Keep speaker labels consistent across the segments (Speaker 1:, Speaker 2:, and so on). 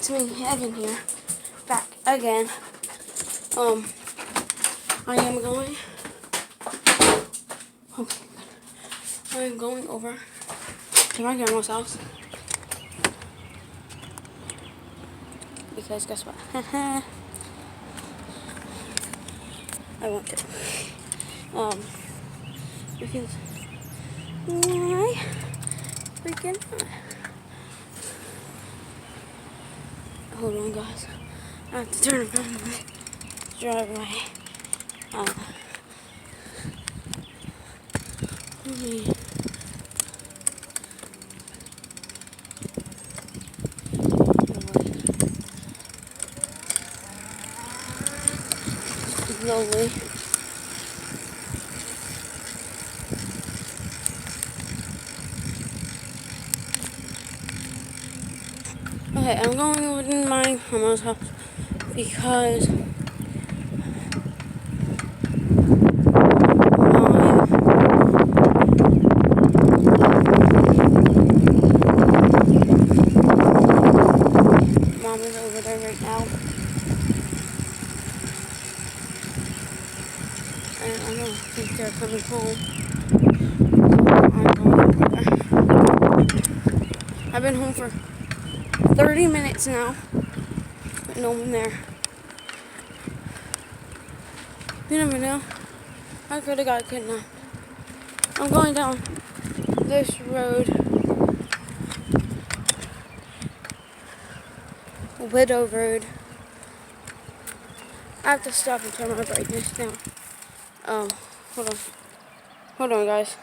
Speaker 1: it's me, Evan here, back again. I am going. Okay, I am going over to my grandma's house because guess what? I want to. Because why freaking not? Hold on, guys. I have to turn around my driveway. Slowly. Okay, I'm going over to my grandma's house because Mom is over there right now. And I don't think they're coming home. So I'm going over. I've been home for 30 minutes now, but no one there. You never know. I could have got kidnapped. I'm going down this road. Widow Road. I have to stop and turn my brightness down. Hold on. Hold on, guys.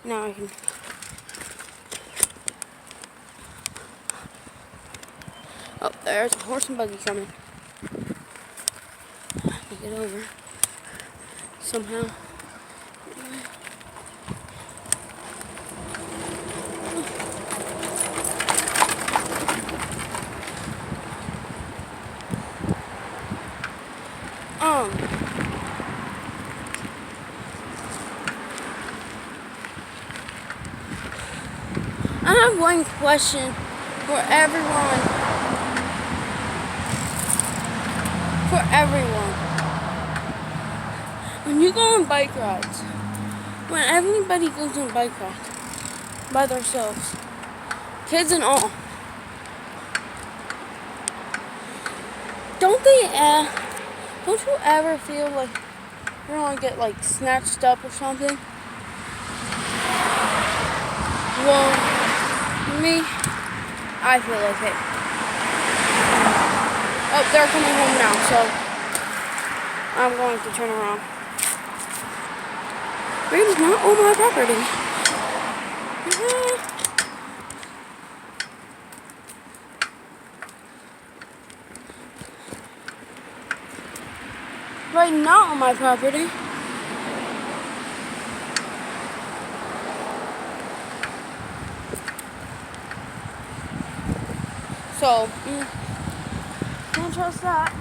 Speaker 1: Now I can. Oh, there's a horse and buggy coming. I can get over somehow. I have one question for everyone. When you go on bike rides, when everybody goes on bike rides by themselves, kids and all, don't you ever feel like you're gonna get like snatched up or something? Well, me, I feel like it. Oh, they're coming home now, so I'm going to turn around. Rain is not on my property. Right, not on my property. So, can't trust that.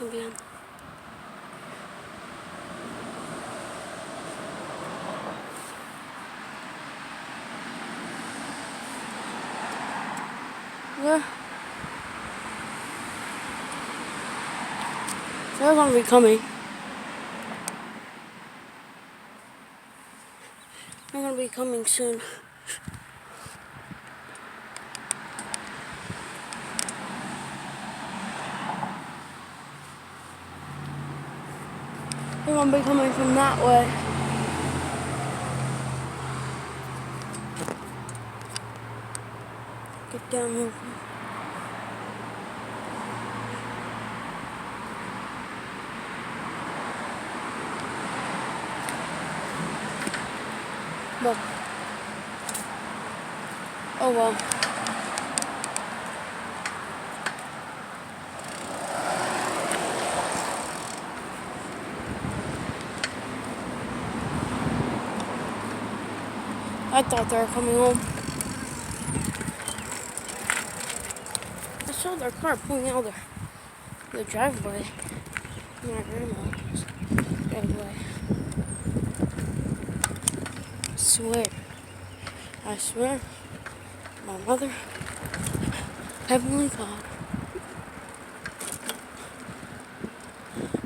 Speaker 1: Again. Yeah. They're gonna be coming. They're gonna be coming soon. They're gonna be coming from that way. Get down here. Well. Oh well. I thought they were coming home. I saw their car pulling out the driveway. My grandma's driveway. I swear, my mother, Heavenly Father,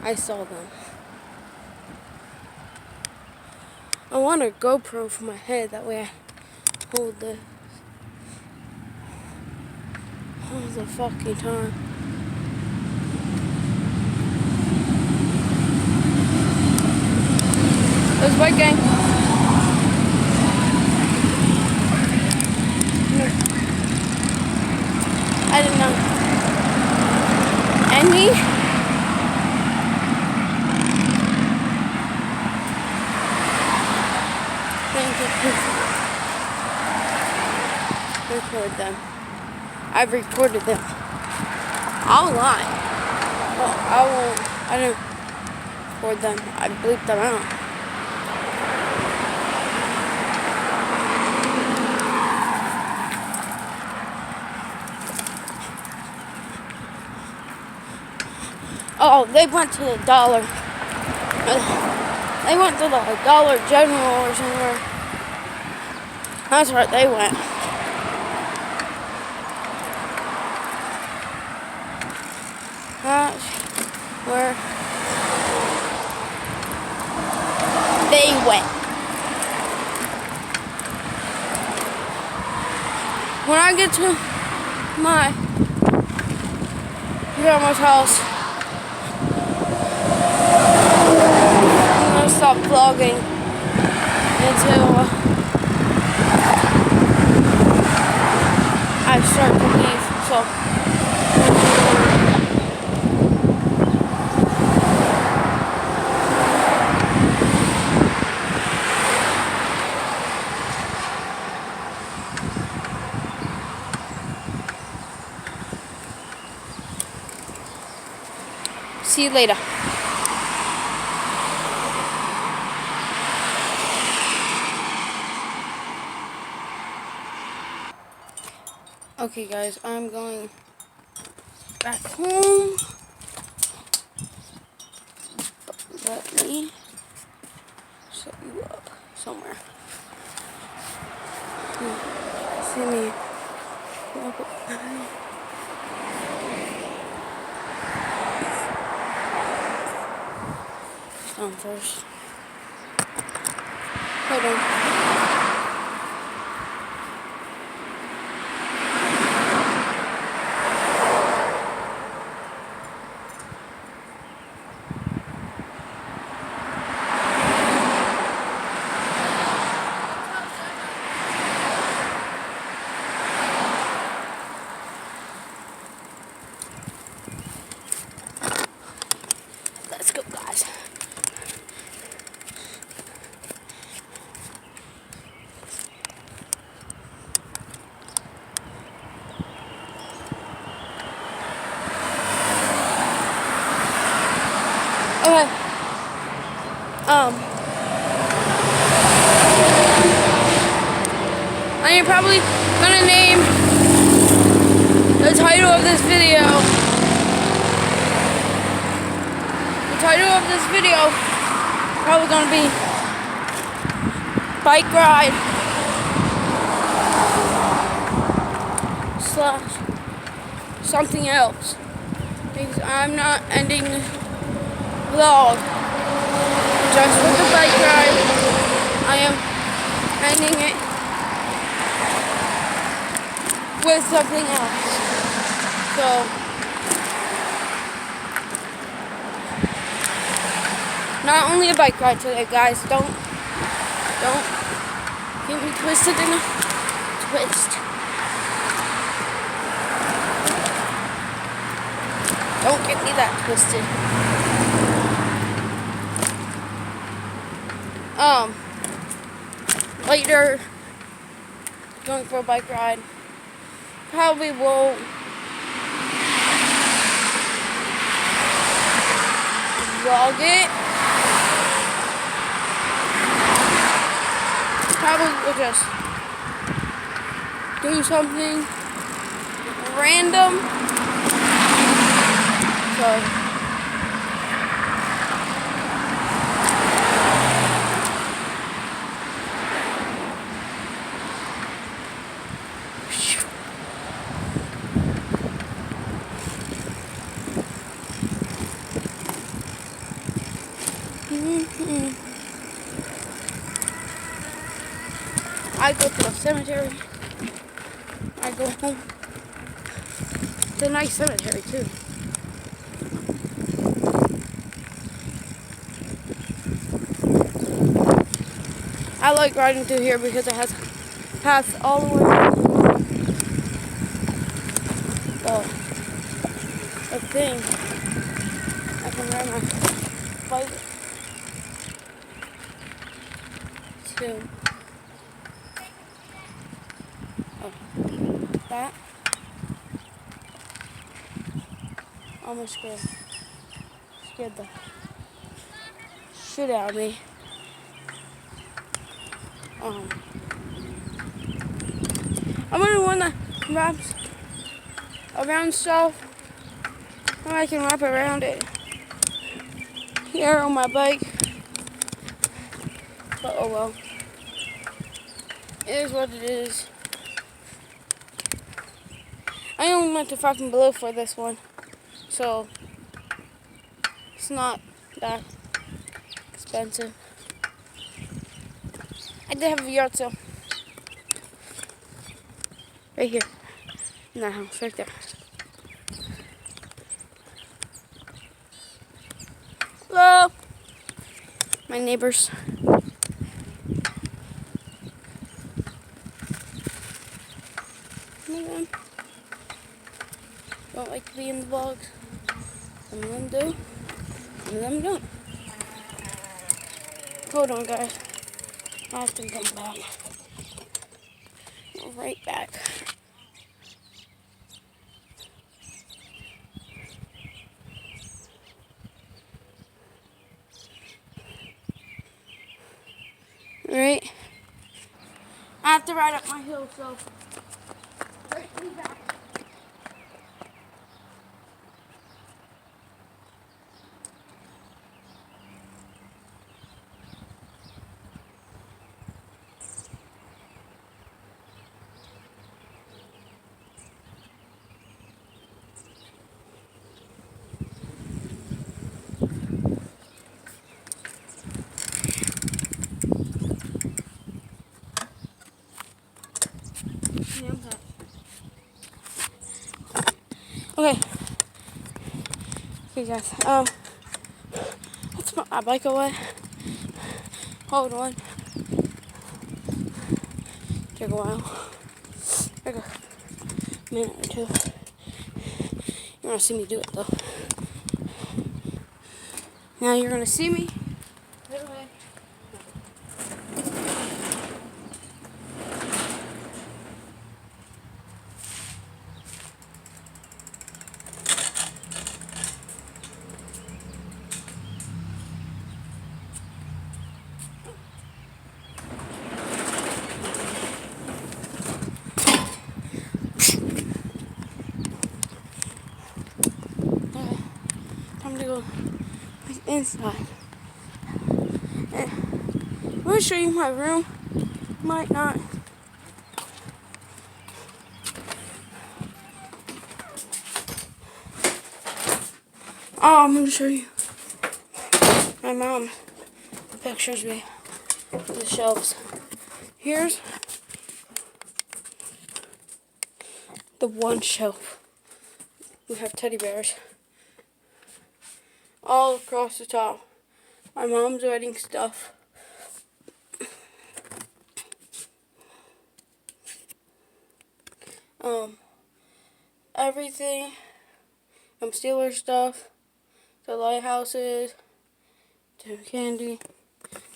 Speaker 1: I saw them. I want a GoPro for my head, that way I hold this all the fucking time. There's bike gang. No. I didn't know. And me? Record them. I've recorded them. I'll lie. Well, I won't. I didn't record them. I bleeped them out. Oh, they went to the Dollar. They went to the Dollar General or somewhere. That's right, they went. That's where they went. When I get to my grandma's house, I'm gonna stop vlogging until I start to leave. So. See you later. Okay guys, I'm going back home. Let me set you up somewhere. See me. Down first. Hold on. Let's go, guys. Okay. I am probably gonna name the title of this video. The title of this video probably gonna be bike ride / something else, because I'm not ending the vlog just with the bike ride. I am ending it with something else. So not only a bike ride today, guys. Don't get me twisted in a twist. Don't get me that twisted. Later, going for a bike ride. Probably won't vlog it. Probably will just do something random. So I go to the cemetery. I go home. It's a nice cemetery too. I like riding through here because it has paths all the way the thing. I can ride my bike to that. Almost scared the shit out of me. I'm gonna want to wrap around stuff. And I can wrap around it here on my bike. But oh well. It is what it is. I only went to Five Below for this one. So it's not that expensive. I did have a yard sale. Right here. In that house, right there. Hello! My neighbors. Some of them don't like to be in the vlogs. Some of them do. Some of them don't. Hold on, guys. I have to come back. Right back. Right. I have to ride up my hill, so right back. Okay. Okay, guys. Let's put my bike away. Hold on. Take a while. Like a minute or two. You're gonna see me do it though. Now you're gonna see me. Put it away. Okay. Time to go inside. I'm gonna show you my room. Might not. Oh, I'm gonna show you my mom pictures me the shelves. Here's the one shelf. We have teddy bears all across the top. My mom's writing stuff. Everything. Steeler stuff. The lighthouses. The candy.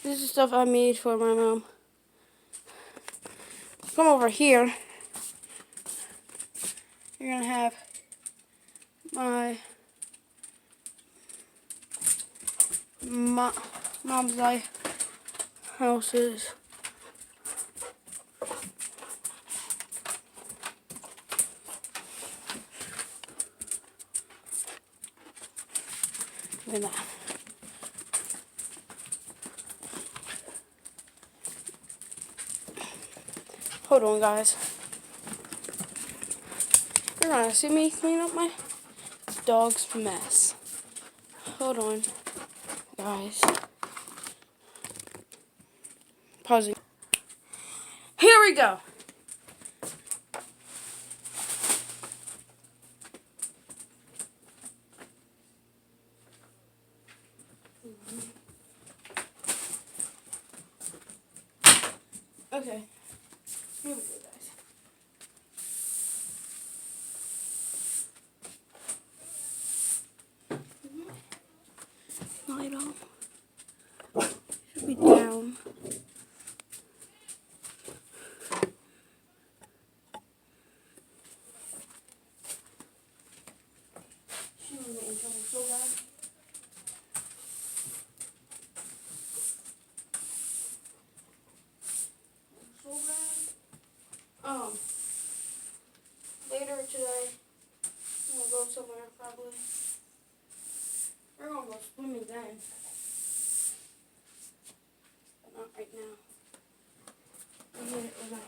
Speaker 1: This is stuff I made for my mom. Come over here. You're gonna have my mom's lighthouses. Look at that. Hold on, guys. You're gonna see me clean up my dog's mess. Hold on, guys. Pausing. Here we go. Okay. Here we go, guys. Light on. Should be down. She was getting in trouble so bad. So bad. Later today, I'm gonna go somewhere probably. We're gonna go swimming then. But not right now. I'm gonna it with my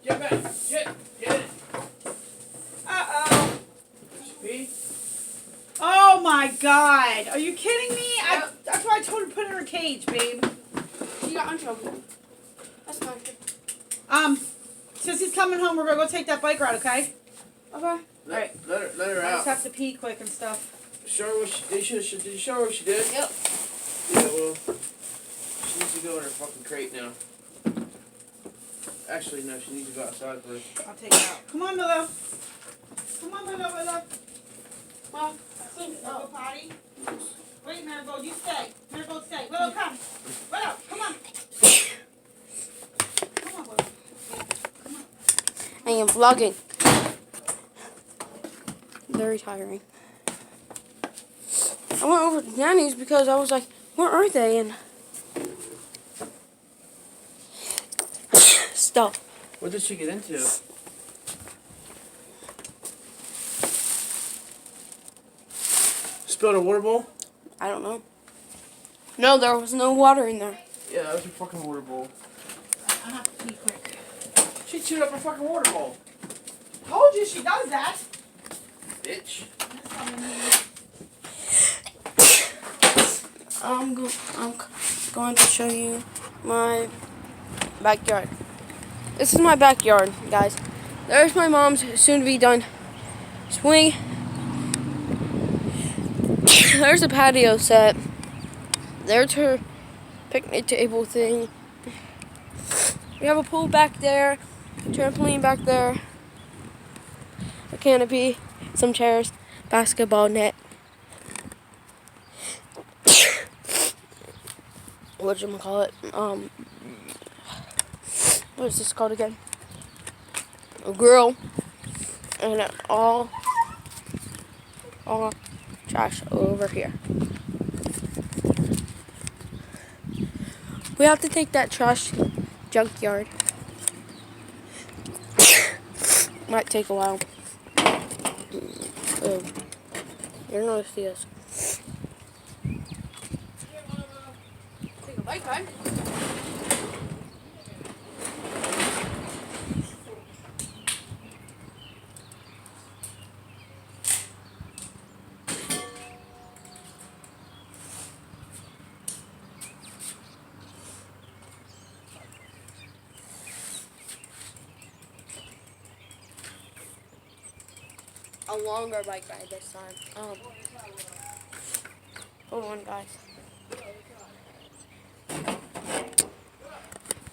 Speaker 2: Get back, get it.
Speaker 3: Uh-oh.
Speaker 2: Pee?
Speaker 3: Oh my God. Are you kidding me?
Speaker 1: Yep.
Speaker 3: That's why I told her to put her in a cage, babe.
Speaker 1: She got in trouble. That's not good.
Speaker 3: Since he's coming home, we're gonna go take that bike ride, okay?
Speaker 1: Okay.
Speaker 3: Right.
Speaker 2: Let her
Speaker 3: I just
Speaker 2: out.
Speaker 3: have to pee quick and stuff.
Speaker 2: Show her what she did. Did you show her what she did?
Speaker 1: Yep.
Speaker 2: Yeah, well, she needs to go in her fucking crate now. Actually, no, she needs to go outside first.
Speaker 3: I'll take it out. Come on, Willow. Come on, Willow.
Speaker 1: Well,
Speaker 3: Go potty. Wait, Marigold, you stay. Marigold, stay. Willow, come. Willow, come on. Come on, Willow. Come on.
Speaker 1: I am vlogging. Very tiring. I went over to Nanny's because I was like, where are they? And stuff.
Speaker 2: What did she get into? Spilled a water bowl?
Speaker 1: I don't know. No, there was no water in there.
Speaker 2: Yeah, that was her fucking water bowl.
Speaker 3: I have to pee quick.
Speaker 2: She chewed up her fucking water bowl.
Speaker 3: Told you she does that.
Speaker 2: Bitch.
Speaker 1: I'm going to show you my backyard. This is my backyard, guys. There's my mom's soon-to-be done swing. There's a patio set. There's her picnic table thing. We have a pool back there, trampoline back there, a canopy, some chairs, basketball net. Whatchamacallit? What is this called again? A grill. And all trash over here. We have to take that trash to junkyard. Might take a while. You're not gonna see us. Take a bike ride. A longer bike ride this time. Hold on, guys.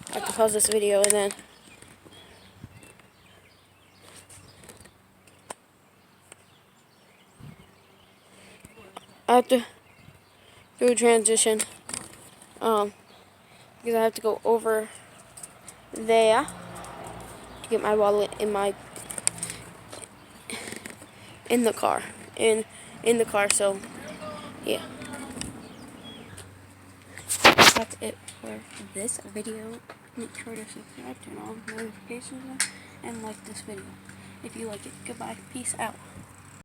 Speaker 1: I have to pause this video and then. I have to do a transition. Because I have to go over there to get my wallet in the car. In the car, so yeah. That's it for this video. Make sure to subscribe, turn on notifications, and like this video if you like it. Goodbye. Peace out.